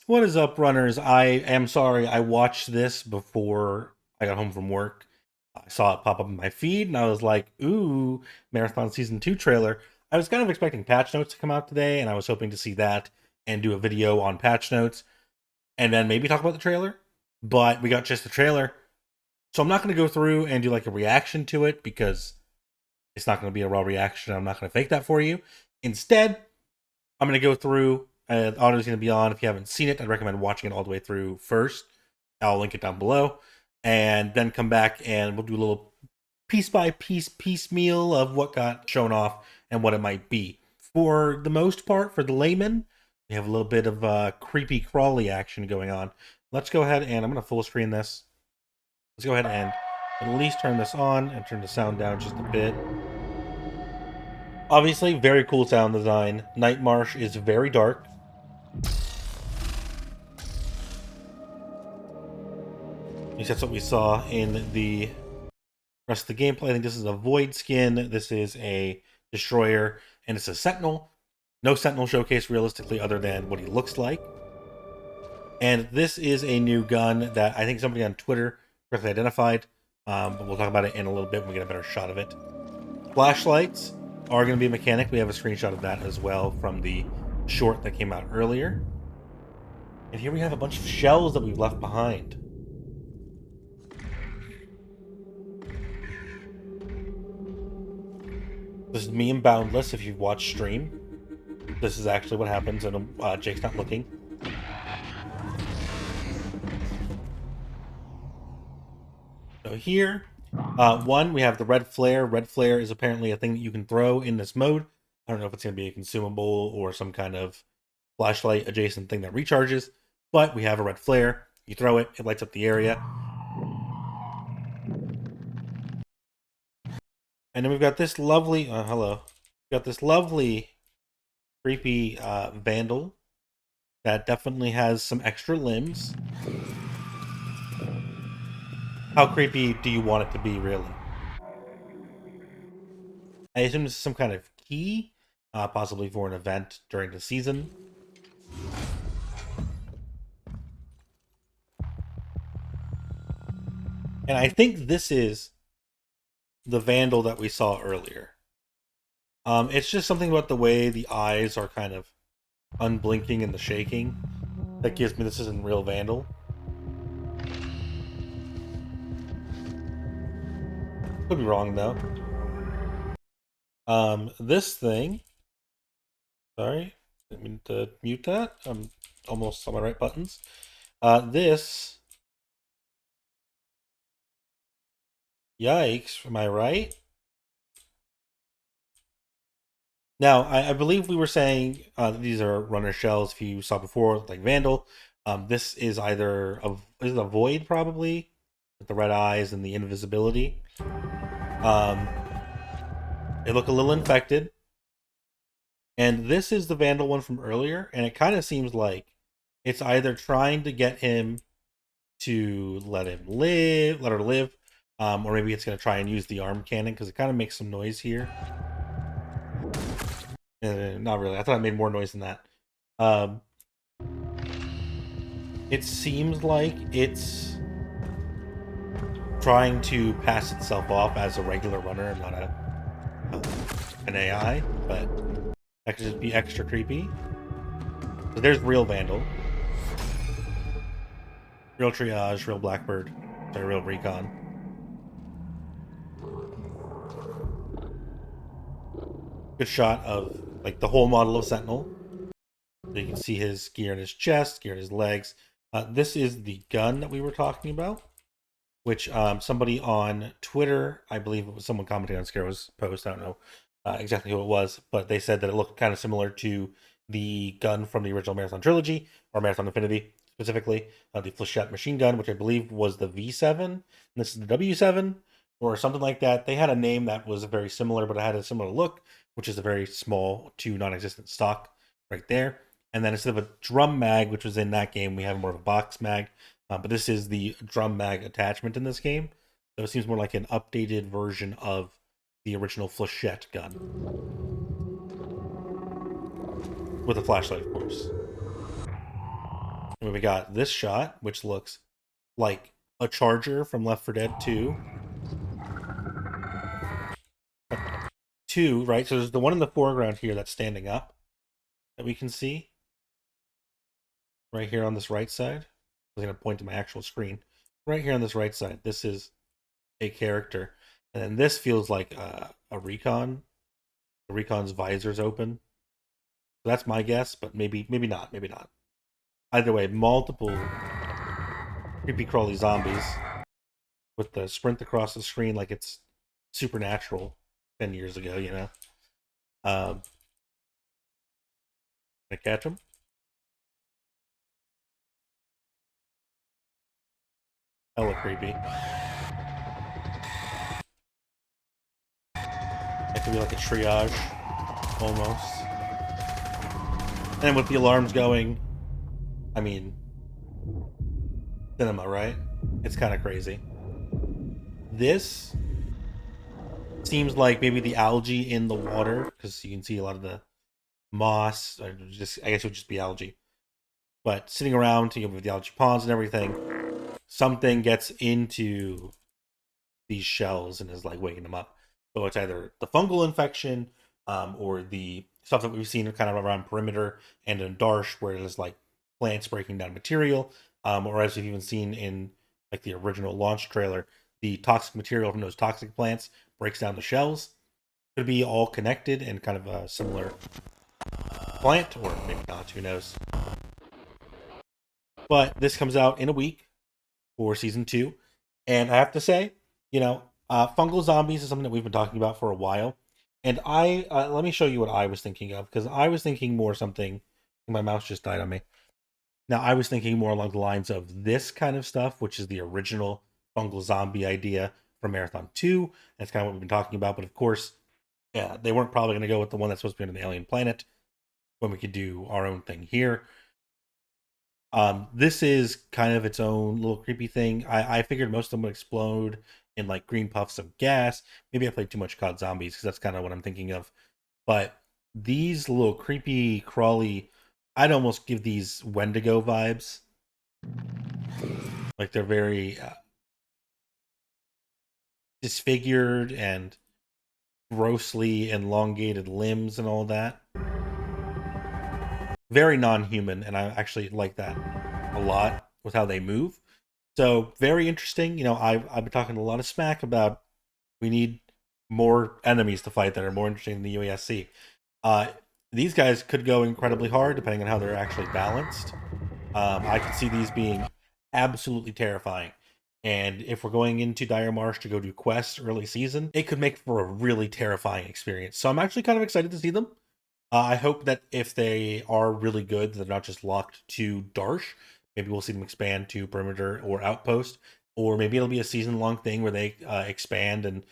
What is up, runners? I am sorry I watched this before I got home from work. I saw it pop up in my feed and I was like, ooh, Marathon Season 2 trailer. I was kind of expecting patch notes to come out today, and I was hoping to see that and do a video on patch notes and then maybe talk about the trailer. But we got just the trailer. So I'm not going to go through and do like a reaction to it because it's not going to be a raw reaction. I'm not going to fake that for you. Instead, I'm going to go through. Audio is going to be on. If you haven't seen it, I'd recommend watching it all the way through first. I'll link it down below. And then come back and we'll do a little piece by piece, piecemeal of what got shown off and what it might be. For the most part, for the layman, we have a little bit of creepy crawly action going on. Let's go ahead and I'm going to full screen this. Let's go ahead and at least turn this on and turn the sound down just a bit. Obviously, very cool sound design. Night Marsh is very dark. At least that's what we saw in the rest of the gameplay. I think this is a Void skin. This is a Destroyer, and it's a Sentinel. No Sentinel showcase realistically other than what he looks like. And this is a new gun that I think somebody on Twitter correctly identified. But we'll talk about it in a little bit when we get a better shot of it. Flashlights are going to be a mechanic. We have a screenshot of that as well from the short that came out earlier. And here we have a bunch of shells that we've left behind. This is me in Boundless if you've watched stream. This is actually what happens, and Jake's not looking. So here, one, we have the red flare. Red flare is apparently a thing that you can throw in this mode. I don't know if it's going to be a consumable or some kind of flashlight adjacent thing that recharges, but we have a red flare. You throw it, it lights up the area. And then we've got this lovely, hello. We've got this lovely, creepy vandal that definitely has some extra limbs. How creepy do you want it to be, really? I assume this is some kind of key, possibly for an event during the season. And I think this is the vandal that we saw earlier. It's just something about the way the eyes are kind of unblinking and the shaking that gives me this isn't real vandal. Could be wrong though. This thing. Sorry, didn't mean to mute that. I'm almost on my right buttons. This. Yikes! Am I right? Now, I believe we were saying these are runner shells. If you saw before, like Vandal, this is either is it a Void probably with the red eyes and the invisibility. They look a little infected, and this is the Vandal one from earlier, and it kind of seems like it's either trying to get him to let her live, or maybe it's going to try and use the arm cannon because it kind of makes some noise here. Not really. I thought it made more noise than that. It seems like it's trying to pass itself off as a regular runner and not an AI, but that could just be extra creepy. So there's real Vandal, real Triage, real Blackbird, sorry, real Recon. Good shot of like the whole model of Sentinel. So you can see his gear in his chest, gear in his legs. This is the gun that we were talking about, which somebody on Twitter, I believe it was someone commenting on Scaro's post, I don't know exactly who it was, but they said that it looked kind of similar to the gun from the original Marathon trilogy, or Marathon Infinity specifically, the Flechette machine gun, which I believe was the V7, and this is the W7, or something like that. They had a name that was very similar, but it had a similar look, which is a very small to non-existent stock right there. And then instead of a drum mag, which was in that game, we have more of a box mag. But this is the drum mag attachment in this game. So it seems more like an updated version of the original Flechette gun. With a flashlight, of course. And we got this shot, which looks like a charger from Left 4 Dead 2. 2, right? So there's the one in the foreground here that's standing up that we can see right here on this right side. I'm going to point to my actual screen. Right here on this right side, this is a character. And then this feels like a recon. The recon's visor's open. So that's my guess, but maybe not. Maybe not. Either way, multiple creepy crawly zombies with the sprint across the screen like it's Supernatural 10 years ago, you know? Can I catch them? Hella creepy. It could be like a triage, almost. And with the alarms going, I mean, cinema, right? It's kind of crazy. This seems like maybe the algae in the water, because you can see a lot of the moss. Or just, I guess it would just be algae. But sitting around, you know, with the algae ponds and everything, something gets into these shells and is like waking them up. So it's either the fungal infection, or the stuff that we've seen kind of around perimeter and in Darsh, where it is like plants breaking down material, or as we've even seen in like the original launch trailer, the toxic material from those toxic plants breaks down the shells. Could be all connected and kind of a similar plant, or maybe not. Who knows? But this comes out in a week for season 2, and I have to say, you know, fungal zombies is something that we've been talking about for a while. And I let me show you what I was thinking of, because I was thinking more something. My mouse just died on me. Now I was thinking more along the lines of this kind of stuff, which is the original fungal zombie idea from Marathon 2. That's kind of what we've been talking about. But of course, yeah, they weren't probably going to go with the one that's supposed to be on the alien planet when we could do our own thing here. This is kind of its own little creepy thing. I figured most of them would explode in like green puffs of gas. Maybe I played too much COD Zombies, because that's kind of what I'm thinking of. But these little creepy, crawly, I'd almost give these Wendigo vibes. Like they're very disfigured and grossly elongated limbs and all that. Very non-human, and I actually like that a lot with how they move. So very interesting. You know, I've been talking a lot of smack about we need more enemies to fight that are more interesting than the UASC. Uh, these guys could go incredibly hard depending on how they're actually balanced. I could see these being absolutely terrifying. And if we're going into Dire Marsh to go do quests early season, it could make for a really terrifying experience. So I'm actually kind of excited to see them. I hope that if they are really good, they're not just locked to Darsh. Maybe we'll see them expand to Perimeter or Outpost, or maybe it'll be a season-long thing where they expand and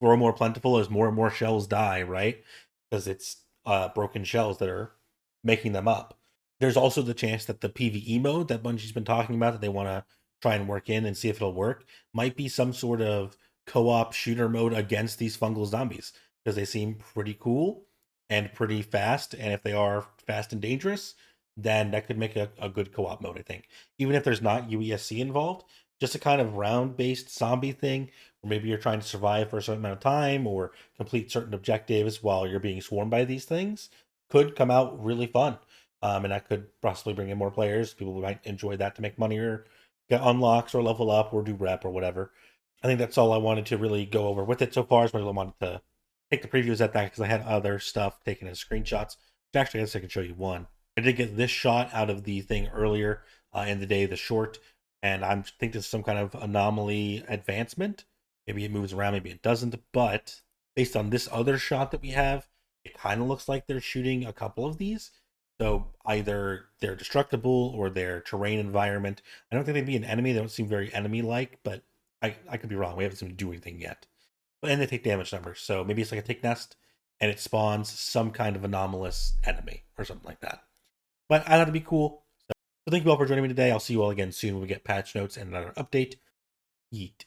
grow more plentiful as more and more shells die, right? Because it's broken shells that are making them up. There's also the chance that the PvE mode that Bungie's been talking about that they want to try and work in and see if it'll work might be some sort of co-op shooter mode against these fungal zombies, because they seem pretty cool and pretty fast. And if they are fast and dangerous, then that could make a good co-op mode, I think. Even if there's not UESC involved, just a kind of round-based zombie thing, or maybe you're trying to survive for a certain amount of time or complete certain objectives while you're being swarmed by these things, could come out really fun. And that could possibly bring in more players. People might enjoy that to make money or get unlocks or level up or do rep or whatever. I think that's all I wanted to really go over with it so far. As much as I wanted to take the previews at that, because I had other stuff taken as screenshots. Which actually, I guess I can show you one. I did get this shot out of the thing earlier in the day, the short, and I think this is some kind of anomaly advancement. Maybe it moves around, maybe it doesn't. But based on this other shot that we have, it kind of looks like they're shooting a couple of these. So either they're destructible or their terrain environment. I don't think they'd be an enemy. They don't seem very enemy-like, but I could be wrong. We haven't seen them do anything yet. And they take damage numbers. So maybe it's like a tick nest, and it spawns some kind of anomalous enemy or something like that. But I thought it'd be cool. So thank you all for joining me today. I'll see you all again soon when we get patch notes and another update. Yeet.